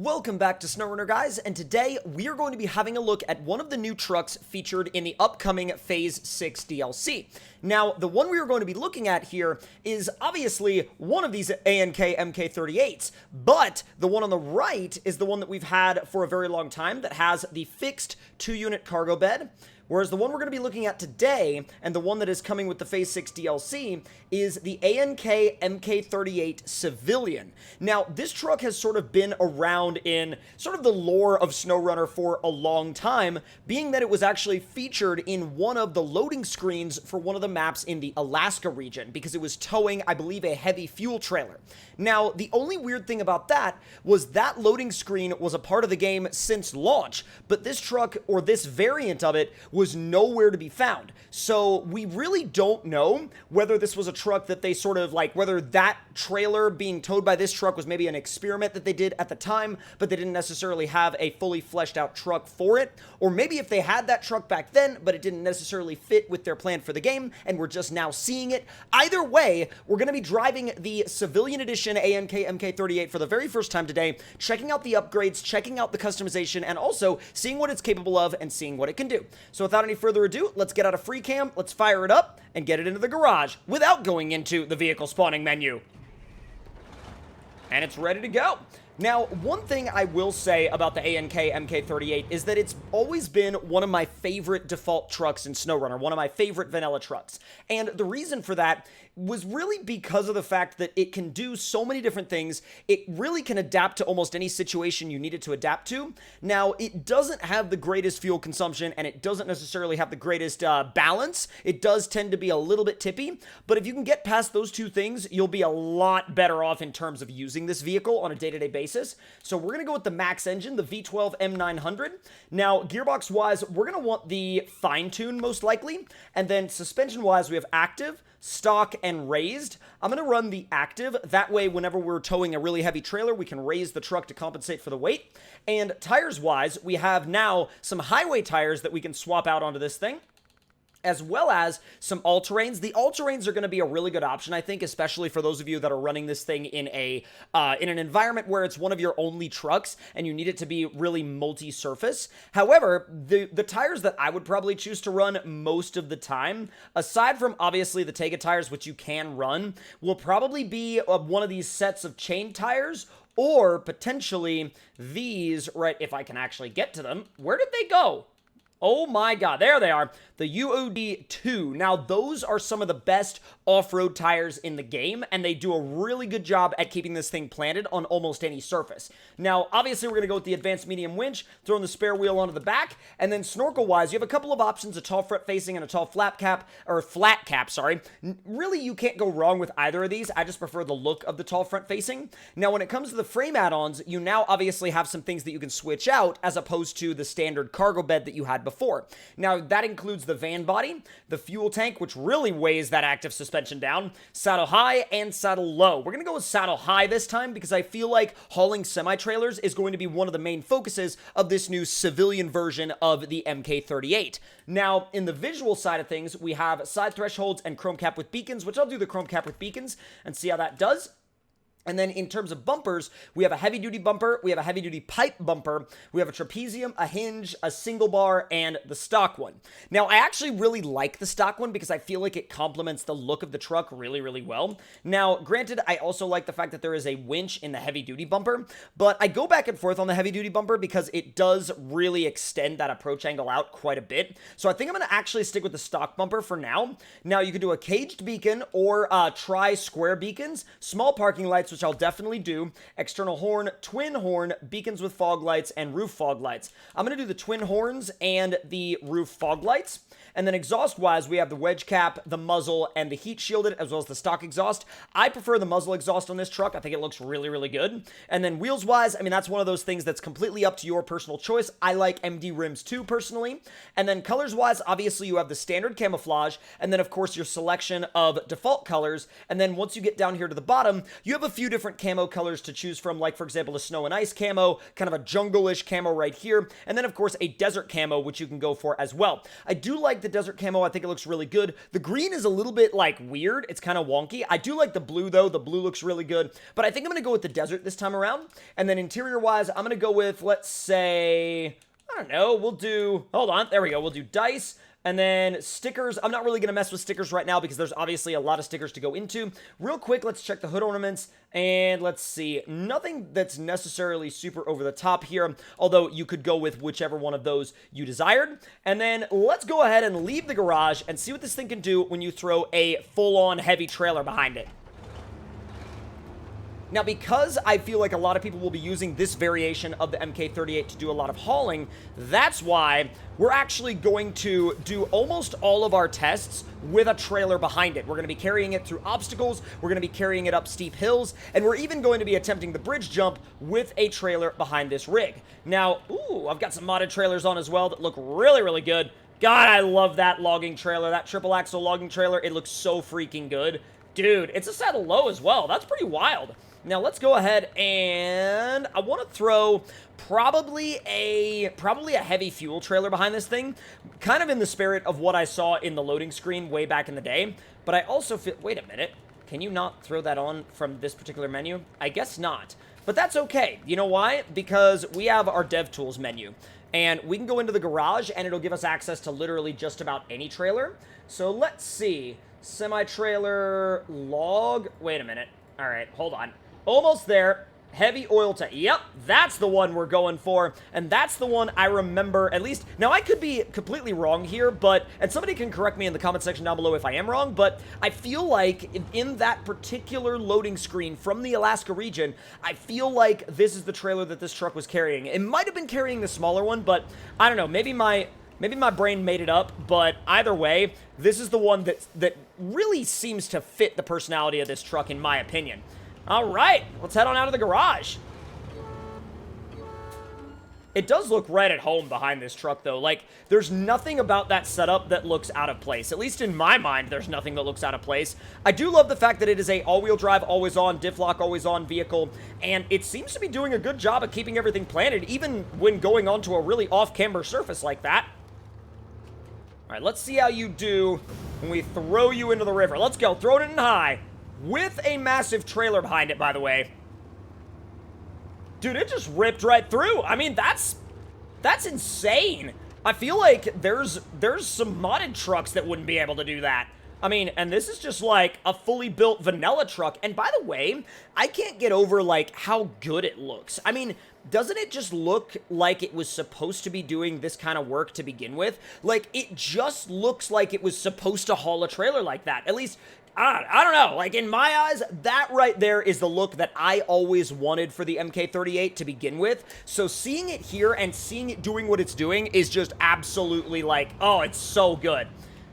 Welcome back to SnowRunner, guys, and today we are going to be having a look at one of the new trucks featured in the upcoming Phase 6 DLC. Now, the one we are going to be looking at here is obviously one of these ANK MK38s, but the one on the right is the one that we've had for a very long time that has the fixed 2-unit cargo bed. Whereas the one we're going to be looking at today, and the one that is coming with the Phase 6 DLC, is the ANK MK38 Civilian. Now, this truck has sort of been around in sort of the lore of SnowRunner for a long time, being that it was actually featured in one of the loading screens for one of the maps in the Alaska region, because it was towing, I believe, a heavy fuel trailer. Now, the only weird thing about that was that loading screen was a part of the game since launch, but this truck, or this variant of it, was nowhere to be found. So we really don't know whether this was a truck that they sort of like, whether that trailer being towed by this truck was maybe an experiment that they did at the time, but they didn't necessarily have a fully fleshed out truck for it. Or maybe if they had that truck back then, but it didn't necessarily fit with their plan for the game, and we're just now seeing it. Either way, we're going to be driving the Civilian Edition ANK MK38 for the very first time today, checking out the upgrades, checking out the customization, and also seeing what it's capable of and seeing what it can do. So without any further ado, let's get out a free cam, let's fire it up, and get it into the garage without going into the vehicle spawning menu. And it's ready to go. Now, one thing I will say about the ANK MK38 is that it's always been one of my favorite default trucks in SnowRunner, one of my favorite vanilla trucks. And the reason for that was really because of the fact that it can do so many different things. It really can adapt to almost any situation you need it to adapt to. Now, it doesn't have the greatest fuel consumption, and it doesn't necessarily have the greatest balance. It does tend to be a little bit tippy, but if you can get past those two things, you'll be a lot better off in terms of using this vehicle on a day-to-day basis. So we're going to go with the max engine, the V12 M900. Now, gearbox-wise, we're going to want the fine-tune most likely, and then suspension-wise, we have active, stock, and raised. I'm going to run the active. That way, whenever we're towing a really heavy trailer, we can raise the truck to compensate for the weight. And tires-wise, we have now some highway tires that we can swap out onto this thing, as well as some all-terrains. The all-terrains are going to be a really good option, I think, especially for those of you that are running this thing in an environment where it's one of your only trucks and you need it to be really multi-surface. However, the tires that I would probably choose to run most of the time, aside from obviously the Tega tires, which you can run, will probably be one of these sets of chain tires, or potentially these, right, if I can actually get to them. Where did they go? Oh my god, there they are, the UOD2. Now, those are some of the best off-road tires in the game, and they do a really good job at keeping this thing planted on almost any surface. Now, obviously, we're going to go with the advanced medium winch, throwing the spare wheel onto the back, and then snorkel-wise, you have a couple of options, a tall front-facing and a tall flat cap, sorry. Really, you can't go wrong with either of these. I just prefer the look of the tall front-facing. Now, when it comes to the frame add-ons, you now obviously have some things that you can switch out, as opposed to the standard cargo bed that you had before. Now, that includes the van body, the fuel tank, which really weighs that active suspension down, saddle high and saddle low. We're going to go with saddle high this time because I feel like hauling semi-trailers is going to be one of the main focuses of this new civilian version of the MK38. Now, in the visual side of things, we have side thresholds and chrome cap with beacons, which I'll do the chrome cap with beacons and see how that does. And then in terms of bumpers, we have a heavy-duty bumper, we have a heavy-duty pipe bumper, we have a trapezium, a hinge, a single bar, and the stock one. Now, I actually really like the stock one because I feel like it complements the look of the truck really, really well. Now, granted, I also like the fact that there is a winch in the heavy-duty bumper, but I go back and forth on the heavy-duty bumper because it does really extend that approach angle out quite a bit. So I think I'm going to actually stick with the stock bumper for now. Now, you could do a caged beacon or try square beacons, small parking lights, which I'll definitely do, external horn, twin horn, beacons with fog lights, and roof fog lights. I'm going to do the twin horns and the roof fog lights. And then exhaust-wise, we have the wedge cap, the muzzle, and the heat shielded, as well as the stock exhaust. I prefer the muzzle exhaust on this truck. I think it looks really, really good. And then wheels-wise, I mean, that's one of those things that's completely up to your personal choice. I like MD rims too, personally. And then colors-wise, obviously, you have the standard camouflage, and then, of course, your selection of default colors. And then once you get down here to the bottom, you have a few different camo colors to choose from, like, for example, the snow and ice camo, kind of a jungle-ish camo right here, and then, of course, a desert camo, which you can go for as well. I do like the desert camo. I think it looks really good. The green is a little bit, like, weird. It's kind of wonky. I do like the blue, though. The blue looks really good, but I think I'm going to go with the desert this time around, and then interior-wise, I'm going to go with, let's say, I don't know, we'll do, hold on, there we go, we'll do dice. And then stickers, I'm not really going to mess with stickers right now because there's obviously a lot of stickers to go into. Real quick, let's check the hood ornaments, and let's see. Nothing that's necessarily super over the top here, although you could go with whichever one of those you desired. And then let's go ahead and leave the garage and see what this thing can do when you throw a full-on heavy trailer behind it. Now, because I feel like a lot of people will be using this variation of the MK38 to do a lot of hauling, that's why we're actually going to do almost all of our tests with a trailer behind it. We're going to be carrying it through obstacles, we're going to be carrying it up steep hills, and we're even going to be attempting the bridge jump with a trailer behind this rig. Now, ooh, I've got some modded trailers on as well that look really, really good. God, I love that logging trailer, that triple axle logging trailer. It looks so freaking good. Dude, it's a saddle low as well. That's pretty wild. Now, let's go ahead and I want to throw probably a heavy fuel trailer behind this thing, kind of in the spirit of what I saw in the loading screen way back in the day. But I also feel, wait a minute, can you not throw that on from this particular menu? I guess not, but that's okay. You know why? Because we have our DevTools menu, and we can go into the garage, and it'll give us access to literally just about any trailer. So let's see, semi-trailer log, wait a minute, all right, hold on. Almost there. Heavy oil tank. Yep, that's the one we're going for, and that's the one I remember, at least. Now, I could be completely wrong here, but, and somebody can correct me in the comment section down below if I am wrong, but I feel like in that particular loading screen from the Alaska region, I feel like this is the trailer that this truck was carrying. It might have been carrying the smaller one, but I don't know, maybe my brain made it up, but either way, this is the one that really seems to fit the personality of this truck, in my opinion. All right, let's head on out of the garage. It does look right at home behind this truck, though. Like, there's nothing about that setup that looks out of place. At least in my mind, there's nothing that looks out of place. I do love the fact that it is a all-wheel drive, always-on, diff-lock, always-on vehicle, and it seems to be doing a good job of keeping everything planted, even when going onto a really off-camber surface like that. All right, let's see how you do when we throw you into the river. Let's go, throwing it in high. With a massive trailer behind it, by the way. Dude, it just ripped right through. I mean, that's insane. I feel like there's some modded trucks that wouldn't be able to do that. I mean, and this is just like a fully built vanilla truck. And by the way, I can't get over like how good it looks. I mean, doesn't it just look like it was supposed to be doing this kind of work to begin with? Like, it just looks like it was supposed to haul a trailer like that. At least, I don't know, like in my eyes, that right there is the look that I always wanted for the MK38 to begin with. So seeing it here and seeing it doing what it's doing is just absolutely like, oh, it's so good.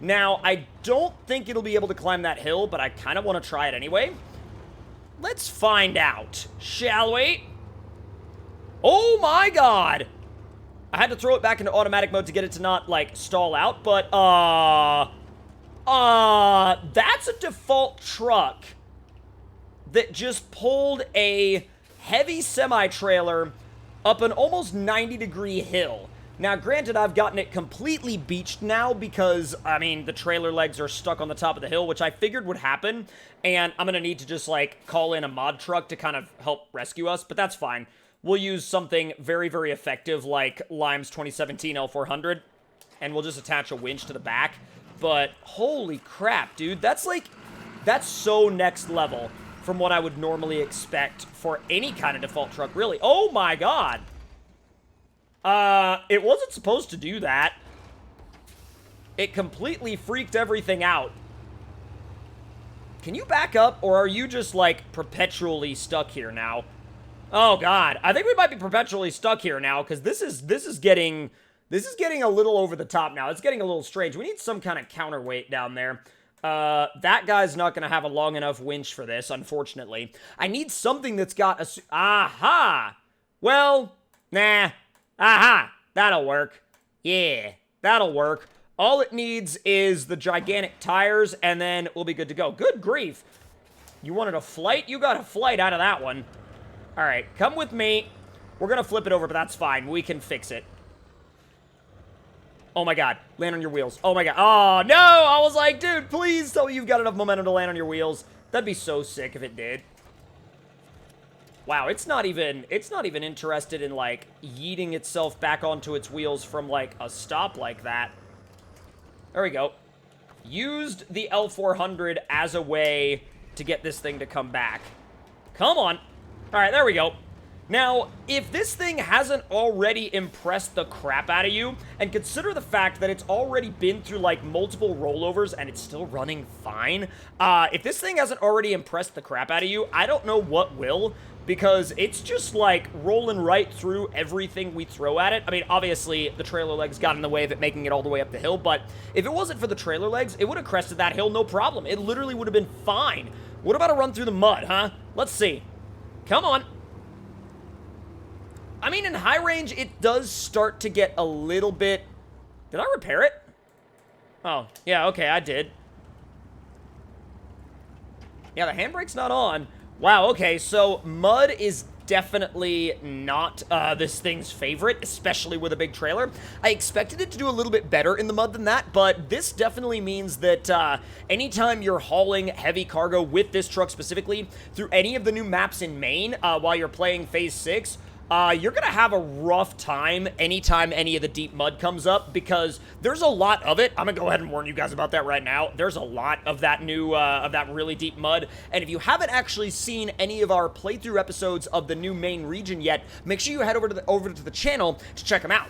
Now, I don't think it'll be able to climb that hill, but I kind of want to try it anyway. Let's find out, shall we? Oh my god! I had to throw it back into automatic mode to get it to not, like, stall out, but, that's a default truck that just pulled a heavy semi-trailer up an almost 90-degree hill. Now, granted, I've gotten it completely beached now because, I mean, the trailer legs are stuck on the top of the hill, which I figured would happen, and I'm gonna need to just, like, call in a mod truck to kind of help rescue us, but that's fine. We'll use something very, very effective like Lime's 2017 L400, and we'll just attach a winch to the back. But holy crap, dude, that's so next level from what I would normally expect for any kind of default truck, really. Oh my god. It wasn't supposed to do that. It completely freaked everything out. Can you back up, or are you just, like, perpetually stuck here now? Oh god, I think we might be perpetually stuck here now, because this is getting a little over the top now. It's getting a little strange. We need some kind of counterweight down there. That guy's not going to have a long enough winch for this, unfortunately. I need something that's got a... Aha! Well, nah. Aha! That'll work. Yeah, that'll work. All it needs is the gigantic tires, and then we'll be good to go. Good grief. You wanted a flight? You got a flight out of that one. All right, come with me. We're gonna flip it over, but that's fine. We can fix it. Oh my god, land on your wheels. Oh my god. Oh, no! I was like, dude, please tell me you've got enough momentum to land on your wheels. That'd be so sick if it did. Wow, it's not even interested in, like, yeeting itself back onto its wheels from, like, a stop like that. There we go. Used the L400 as a way to get this thing to come back. Come on. All right, there we go. Now, if this thing hasn't already impressed the crap out of you, and consider the fact that it's already been through, like, multiple rollovers and it's still running fine, if this thing hasn't already impressed the crap out of you, I don't know what will, because it's just, like, rolling right through everything we throw at it. I mean, obviously, the trailer legs got in the way of it making it all the way up the hill, but if it wasn't for the trailer legs, it would have crested that hill no problem. It literally would have been fine. What about a run through the mud, huh? Let's see. Come on. I mean, in high range, it does start to get a little bit... Did I repair it? Oh, yeah, okay, I did. Yeah, the handbrake's not on. Wow, okay, so mud is definitely not this thing's favorite, especially with a big trailer. I expected it to do a little bit better in the mud than that, but this definitely means that anytime you're hauling heavy cargo with this truck specifically through any of the new maps in Maine while you're playing Phase 6, you're going to have a rough time anytime any of the deep mud comes up, because there's a lot of it. I'm going to go ahead and warn you guys about that right now. There's a lot of that new, of that really deep mud, and if you haven't actually seen any of our playthrough episodes of the new Maine region yet, make sure you head over to the channel to check them out.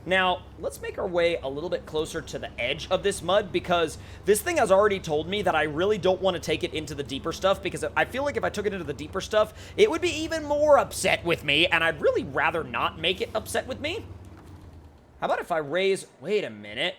Now, let's make our way a little bit closer to the edge of this mud, because this thing has already told me that I really don't want to take it into the deeper stuff, because I feel like if I took it into the deeper stuff, it would be even more upset with me, and I'd really rather not make it upset with me. How about if I raise... Wait a minute.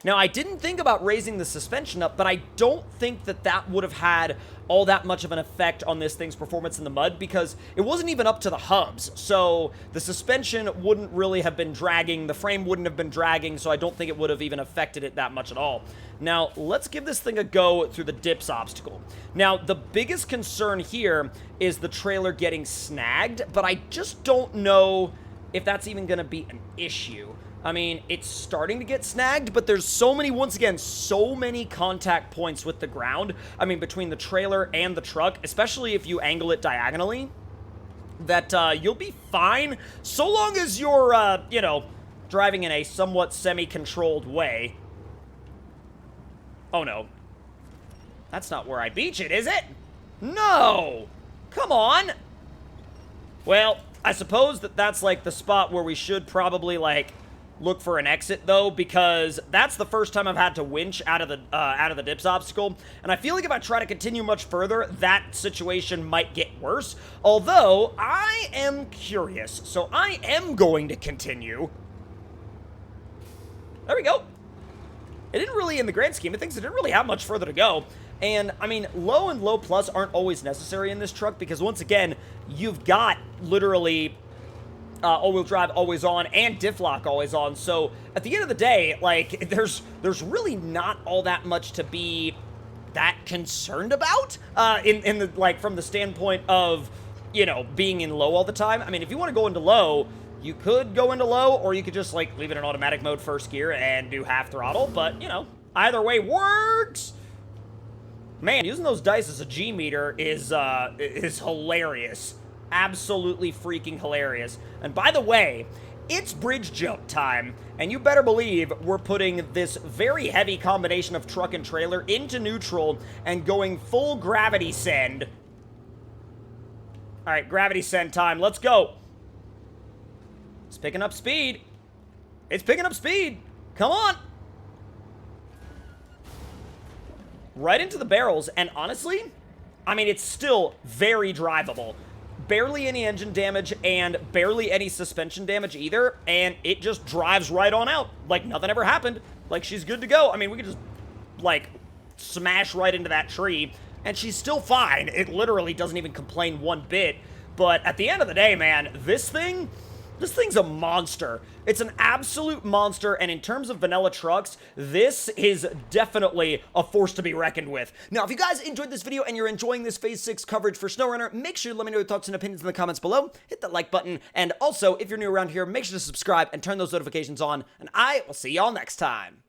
Now, I didn't think about raising the suspension up, but I don't think that that would have had all that much of an effect on this thing's performance in the mud, because it wasn't even up to the hubs, so the suspension wouldn't really have been dragging, the frame wouldn't have been dragging, so I don't think it would have even affected it that much at all. Now, let's give this thing a go through the dips obstacle. Now, the biggest concern here is the trailer getting snagged, but I just don't know if that's even going to be an issue. I mean, it's starting to get snagged, but there's so many, once again, so many contact points with the ground. I mean, between the trailer and the truck, especially if you angle it diagonally, that you'll be fine, so long as you're, you know, driving in a somewhat semi-controlled way. Oh, no. That's not where I beach it, is it? No! Come on! Well, I suppose that that's, like, the spot where we should probably, like... look for an exit, though, because that's the first time I've had to winch out of the dips obstacle, and I feel like if I try to continue much further, that situation might get worse, although I am curious, so I am going to continue. There we go. It didn't really, in the grand scheme of things, it didn't really have much further to go, and, I mean, low and low plus aren't always necessary in this truck, because, once again, you've got, literally... all-wheel drive always on and diff lock always on, so at the end of the day, like, there's really not all that much to be that concerned about in the, like, from the standpoint of, you know, being in low all the time. I mean, if you want to go into low, you could go into low, or you could just, like, leave it in automatic mode first gear and do half throttle, but, you know, either way works. Man, using those dice as a G meter is hilarious. Absolutely freaking hilarious. And by the way, it's bridge jump time, and you better believe we're putting this very heavy combination of truck and trailer into neutral and going full gravity send. All right, gravity send time. Let's go. It's picking up speed. It's picking up speed. Come on. Right into the barrels, and honestly, I mean, it's still very drivable. Barely any engine damage and barely any suspension damage either, and it just drives right on out like nothing ever happened. Like, she's good to go. I mean, we could just, like, smash right into that tree, and she's still fine. It literally doesn't even complain one bit. But at the end of the day, man, this thing, This thing's a monster. It's an absolute monster, and in terms of vanilla trucks, this is definitely a force to be reckoned with. Now, if you guys enjoyed this video and you're enjoying this Phase 6 coverage for SnowRunner, make sure to let me know your thoughts and opinions in the comments below. Hit that like button, and also, if you're new around here, make sure to subscribe and turn those notifications on, and I will see y'all next time.